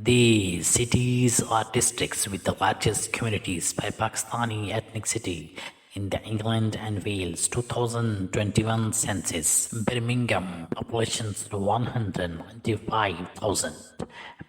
The cities or districts with the largest communities by Pakistani ethnicity in the England and Wales 2021 census. Birmingham, population 195,000.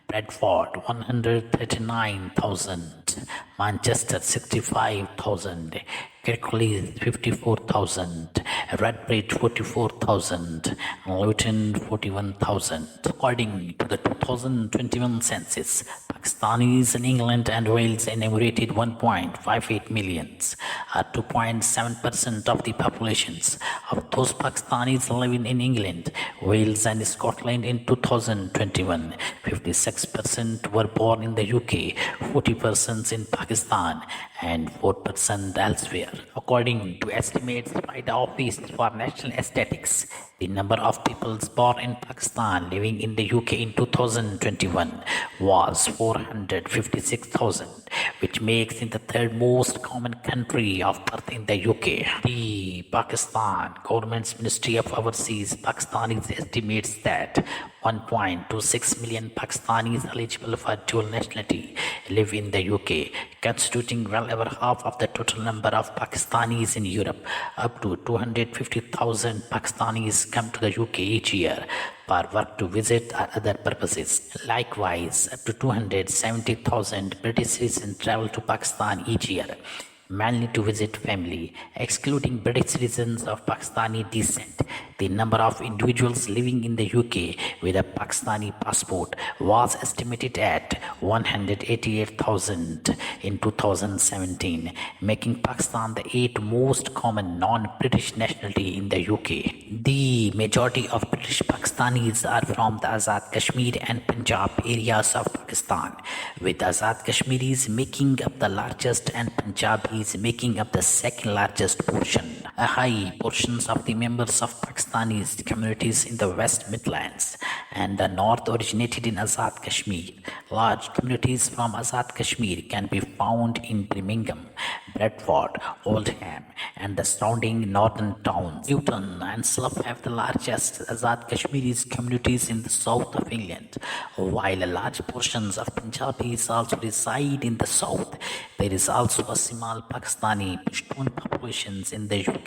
Bradford 139,000. Manchester 65,000. Kirklees 54,000. Redbridge 44,000. Luton 41,000. According to the 2021 census, Pakistanis in England and Wales enumerated 1.58 millions, 2.7% of the populations. Of those Pakistanis living in England, Wales and Scotland in 2021, 56% were born in the UK, 40% in Pakistan, and 4% elsewhere. According to estimates by the Office for National Statistics, the number of people born in Pakistan living in the UK in 2021 was 456,000, which makes it the third most common country of birth in the UK. The Pakistan government's Ministry of Overseas Pakistanis estimates that 1.26 million Pakistanis eligible for dual nationality live in the UK, constituting well over half of the total number of Pakistanis in Europe. Up to 250,000 Pakistanis come to the UK each year for work, to visit, or other purposes. Likewise, up to 270,000 British citizens travel to Pakistan each year, mainly to visit family. Excluding British citizens of Pakistani descent, the number of individuals living in the UK with a Pakistani passport was estimated at 188,000 in 2017, making Pakistan the 8th most common non-British nationality in the UK. The majority of British Pakistanis are from the Azad Kashmir and Punjab areas of Pakistan, with Azad Kashmiris making up the largest and Punjabis making up the second largest portion. A high portions of the members of Pakistanis communities in the West Midlands and the North originated in Azad Kashmir. Large communities from Azad Kashmir can be found in Birmingham, Bradford, Oldham, and the surrounding northern towns. Luton and Slough have the largest Azad Kashmiris communities in the south of England, while large portions of Punjabis also reside in the south. There is also a small Pakistani Pashtun populations in the UK.